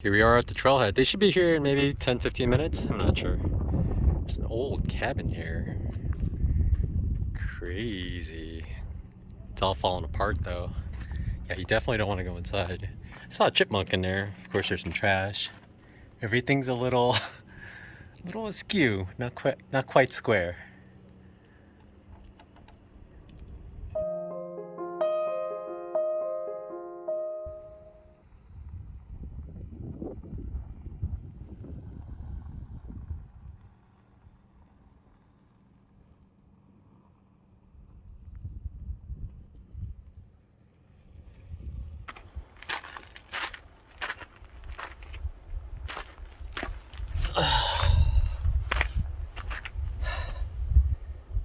Here we are at the trailhead. They should be here in maybe 10-15 minutes. I'm not sure. There's an old cabin here. Crazy. It's all falling apart though. Yeah, you definitely don't want to go inside. I saw a chipmunk in there. Of course, there's some trash. Everything's a little, little askew. Not quite square.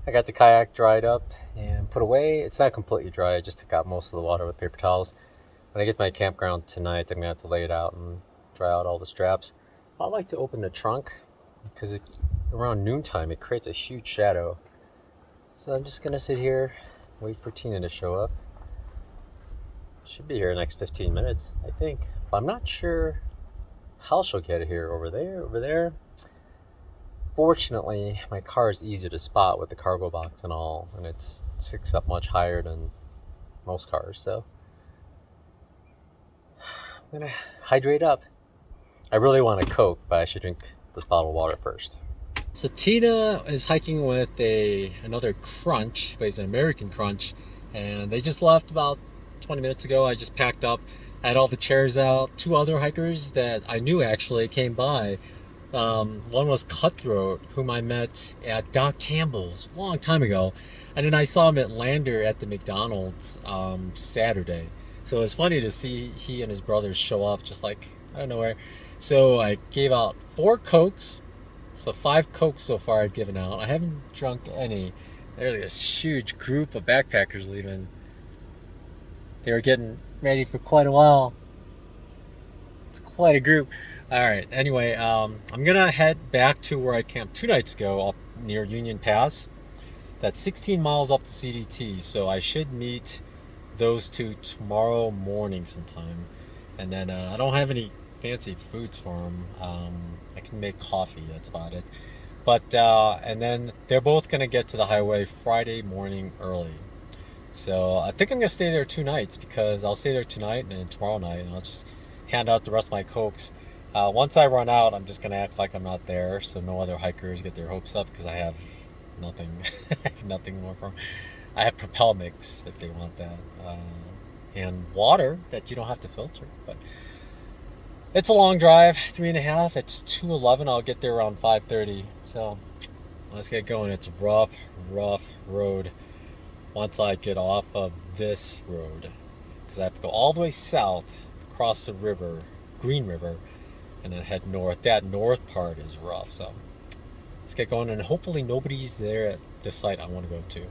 I got the kayak dried up and put away. It's not completely dry. I just took out most of the water with paper towels. When I get to my campground tonight, I'm gonna have to lay it out and dry out all the straps. I like to open the trunk because around noontime it creates a huge shadow. So I'm just gonna sit here, wait for Tina to show up. Should be here in the next 15 minutes, I think. But I'm not sure how she'll get here. Over there. Fortunately, my car is easy to spot with the cargo box and all, and it sticks up much higher than most cars. So I'm gonna hydrate up. I really want a Coke, but I should drink this bottle of water first. So Tina is hiking with another crunch, but it's an American crunch, and they just left about 20 minutes ago. I just packed up, had all the chairs out. Two other hikers that I knew actually came by. One was Cutthroat, whom I met at Doc Campbell's a long time ago, and then I saw him at Lander at the McDonald's Saturday. So it was funny to see he and his brothers show up just like I don't know where. So I gave out 4 Cokes, so 5 Cokes so far I've given out. I haven't drunk any. There's this huge group of backpackers leaving. They were getting ready for quite a while. It's quite a group. All right. Anyway, I'm gonna head back to where I camped 2 nights ago, up near Union Pass. That's 16 miles up to CDT. So I should meet those two tomorrow morning sometime. And then I don't have any fancy foods for them. I can make coffee. That's about it. But and then they're both gonna get to the highway Friday morning early. So I think I'm gonna stay there 2 nights because I'll stay there tonight and then tomorrow night, and I'll just hand out the rest of my Cokes. Once I run out, I'm just gonna act like I'm not there, so no other hikers get their hopes up because I have nothing, nothing more for them. I have Propel Mix if they want that, and water that you don't have to filter. But it's a long drive, 3.5. It's 2:11. I'll get there around 5:30. So let's get going. It's a rough road once I get off of this road because I have to go all the way south, cross the river, Green River, and then head north. That north part is rough, so let's get going, and hopefully nobody's there at the site I want to go to.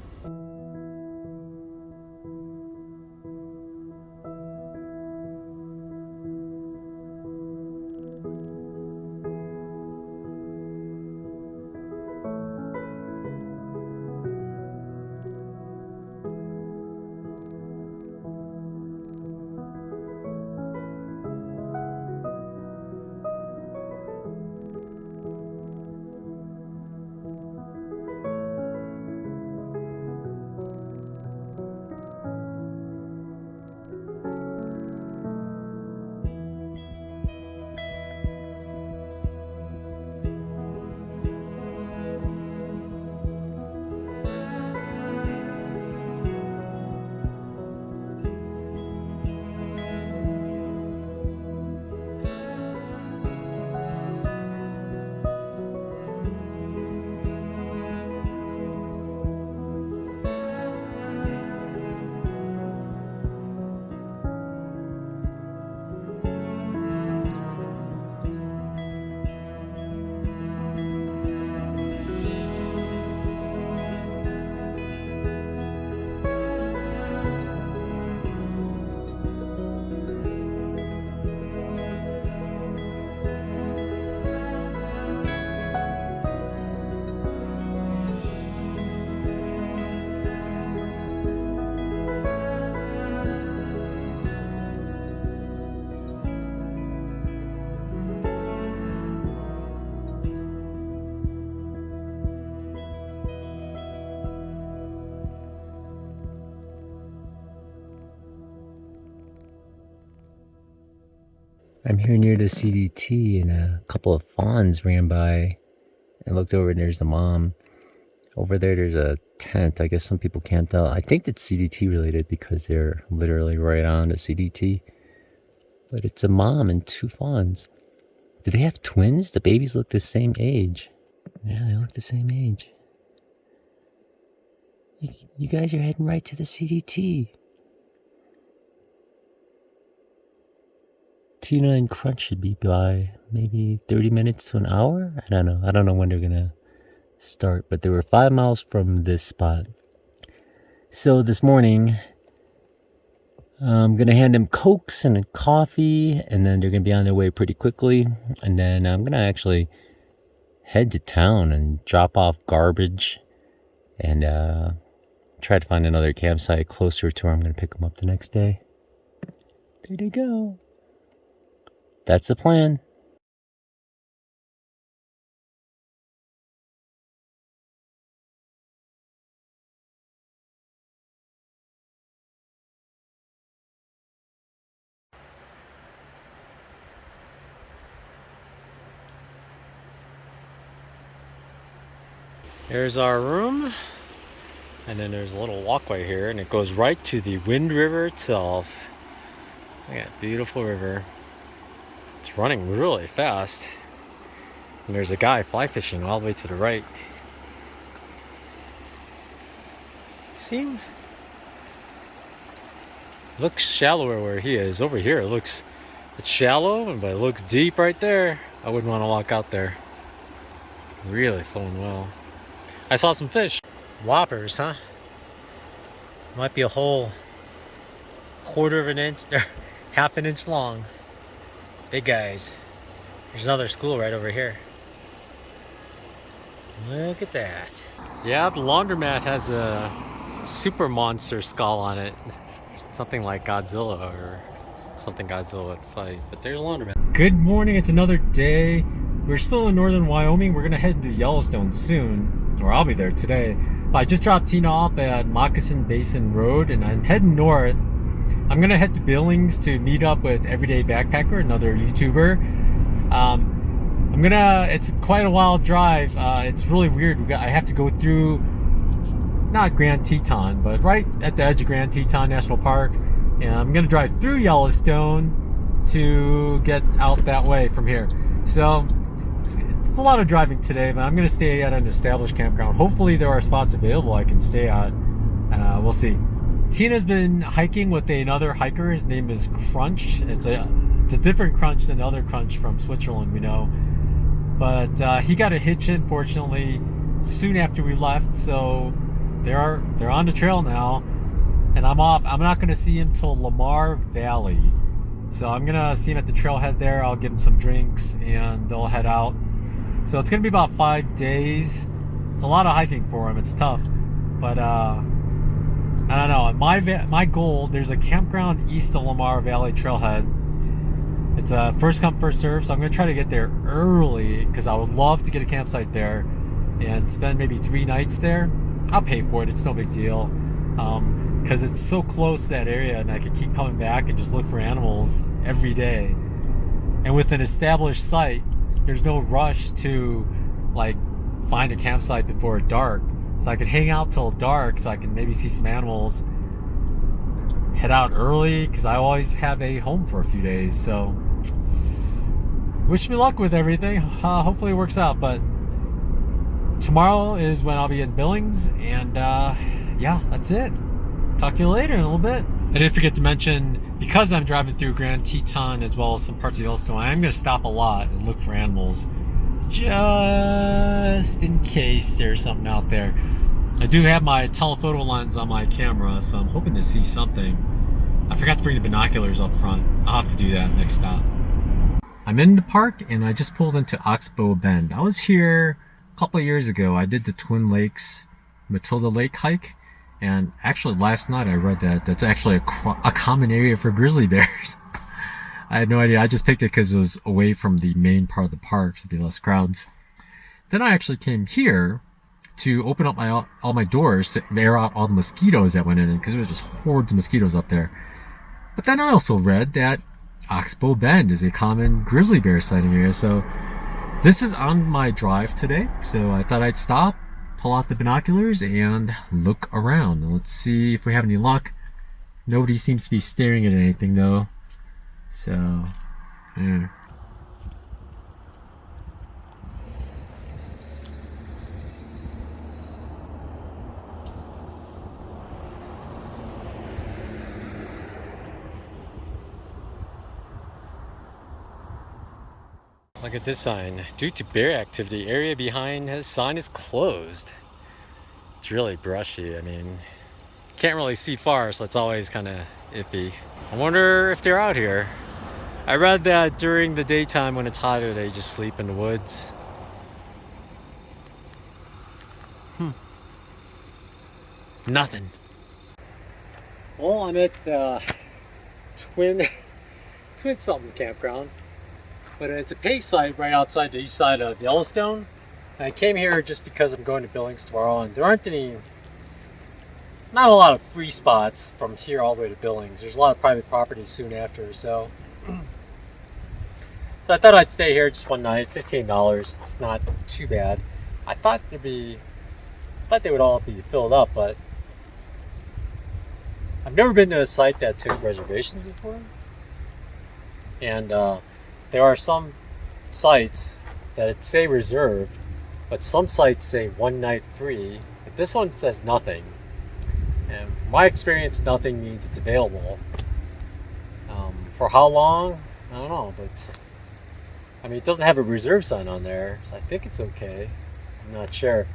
I'm here near the CDT and a couple of fawns ran by. I looked over and there's the mom. Over there, there's a tent. I guess some people camped out. I think it's CDT related because they're literally right on the CDT. But it's a mom and two fawns. Do they have twins? The babies look the same age. Yeah, they look the same age. You guys are heading right to the CDT. Tina and Crunch should be by maybe 30 minutes to an hour. I don't know. I don't know when they're gonna start, but they were 5 miles from this spot. So this morning, I'm gonna hand them Cokes and a coffee, and then they're gonna be on their way pretty quickly. And then I'm gonna actually head to town and drop off garbage and try to find another campsite closer to where I'm gonna pick them up the next day. There they go. That's the plan. There's our room, and then there's a little walkway here, and it goes right to the Wind River itself. Look at that beautiful river. It's running really fast. And there's a guy fly fishing all the way to the right. See him? Looks shallower where he is. Over here it's shallow, but it looks deep right there. I wouldn't want to walk out there. Really flowing well. I saw some fish. Whoppers, huh? Might be a whole quarter of an inch. They're half an inch long. Big guys. There's another school right over here. Look at that. Yeah, the laundromat has a super monster skull on it. Something like Godzilla or something Godzilla would fight. But there's a laundromat. Good morning, it's another day. We're still in northern Wyoming. We're gonna head to Yellowstone soon, or I'll be there today. I just dropped Tina off at Moccasin Basin Road and I'm heading north. I'm gonna head to Billings to meet up with Everyday Backpacker, another YouTuber. It's quite a wild drive. It's really weird. I have to go through, not Grand Teton, but right at the edge of Grand Teton National Park. And I'm gonna drive through Yellowstone to get out that way from here. So it's a lot of driving today, but I'm gonna stay at an established campground. Hopefully there are spots available I can stay at. We'll see. Tina's been hiking with another hiker. His name is Crunch. It's a different Crunch than the other Crunch from Switzerland we know. But he got a hitch, unfortunately, soon after we left. So they're on the trail now, and I'm off. I'm not going to see him till Lamar Valley. So I'm going to see him at the trailhead there. I'll give him some drinks, and they'll head out. So it's going to be about 5 days. It's a lot of hiking for him. It's tough, but I don't know. My goal, there's a campground east of Lamar Valley Trailhead. It's a first come, first serve, so I'm going to try to get there early because I would love to get a campsite there and spend maybe 3 nights there. I'll pay for it. It's no big deal because it's so close to that area, and I could keep coming back and just look for animals every day. And with an established site, there's no rush to like find a campsite before dark. So I could hang out till dark so I can maybe see some animals, head out early because I always have a home for a few days. So wish me luck with everything. Hopefully it works out. But tomorrow is when I'll be in Billings, and yeah, that's it. Talk to you later in a little bit. I did forget to mention, because I'm driving through Grand Teton as well as some parts of Yellowstone, I am going to stop a lot and look for animals just in case there's something out there. I do have my telephoto lens on my camera, so I'm hoping to see something. I forgot to bring the binoculars up front. I'll have to do that next stop. I'm in the park, and I just pulled into Oxbow Bend. I was here a couple of years ago. I did the Twin Lakes Matilda Lake hike, and actually last night I read that that's actually a common area for grizzly bears. I had no idea. I just picked it because it was away from the main part of the park, so there'd be less crowds. Then I actually came here to open up all my doors to air out all the mosquitoes that went in, because there was just hordes of mosquitoes up there. But then I also read that Oxbow Bend is a common grizzly bear sighting area. So this is on my drive today. So I thought I'd stop, pull out the binoculars, and look around. Let's see if we have any luck. Nobody seems to be staring at anything though. So, yeah. Look at this sign. Due to bear activity, area behind his sign is closed. It's really brushy. I mean, can't really see far, so it's always kind of iffy. I wonder if they're out here. I read that during the daytime when it's hotter, they just sleep in the woods. Nothing. Well, I'm at Twin something campground. But it's a pay site right outside the east side of Yellowstone. And I came here just because I'm going to Billings tomorrow, and there aren't not a lot of free spots from here all the way to Billings. There's a lot of private property soon after, so I thought I'd stay here just one night, $15. It's not too bad. I thought they would all be filled up, but I've never been to a site that took reservations before. And there are some sites that say reserved, but some sites say one night free, but this one says nothing. And from my experience, nothing means it's available. For how long? I don't know, but I mean, it doesn't have a reserve sign on there, so I think it's okay. I'm not sure.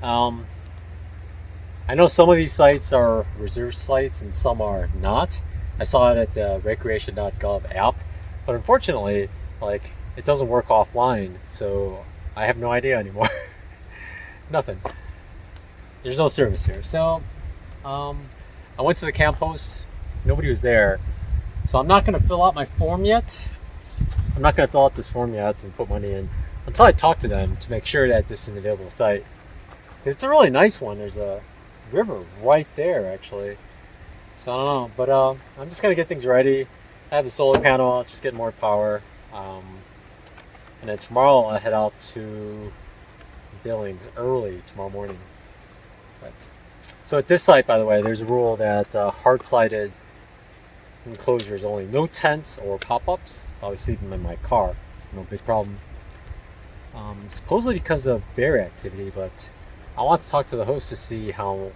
I know some of these sites are reserve sites and some are not. I saw it at the recreation.gov app, but unfortunately, like, it doesn't work offline, so I have no idea anymore. Nothing. There's no service here. So I went to the camp host. Nobody was there, so I'm not going to fill out my form yet. I'm not going to fill out this form yet and put money in until I talk to them to make sure that this is an available site. Because it's a really nice one. There's a river right there, actually. So I don't know, but I'm just going to get things ready. I have the solar panel, just get more power. And then tomorrow I'll head out to Billings early tomorrow morning. But, so at this site, by the way, there's a rule that hard-sided enclosures only. No tents or pop-ups. I was sleeping in my car. It's no big problem. Supposedly because of bear activity, but I want to talk to the host to see how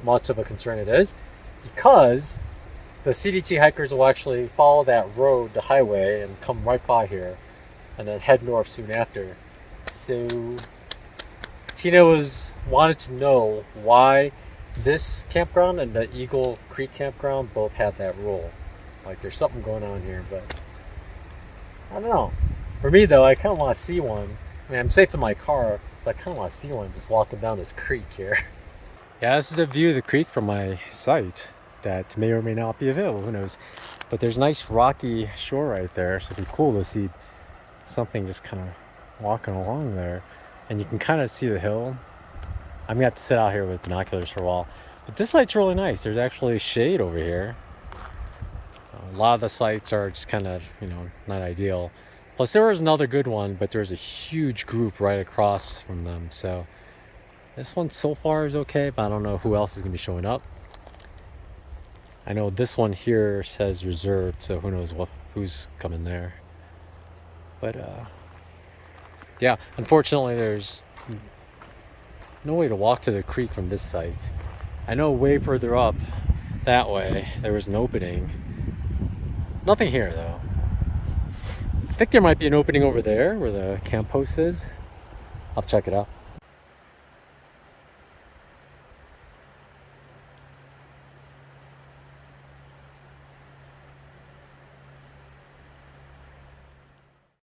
much of a concern it is, because the CDT hikers will actually follow that road, the highway, and come right by here and then head north soon after. So Tina wanted to know why this campground and the Eagle Creek campground both have that rule. Like, there's something going on here, but I don't know. For me though, I kind of want to see one. I mean, I'm safe in my car, so I kind of want to see one just walking down this creek here. Yeah, this is the view of the creek from my site that may or may not be available, who knows. But there's a nice rocky shore right there, so it'd be cool to see something just kind of walking along there. And you can kind of see the hill. I'm gonna have to sit out here with binoculars for a while. But this site's really nice. There's actually shade over here. A lot of the sites are just kind of, not ideal. Plus there was another good one, but there's a huge group right across from them. So this one so far is okay, but I don't know who else is gonna be showing up. I know this one here says reserved, so who knows who's coming there. But yeah, unfortunately there's no way to walk to the creek from this site. I know way further up that way there was an opening. Nothing here though. I think there might be an opening over there where the camp post is. I'll check it out.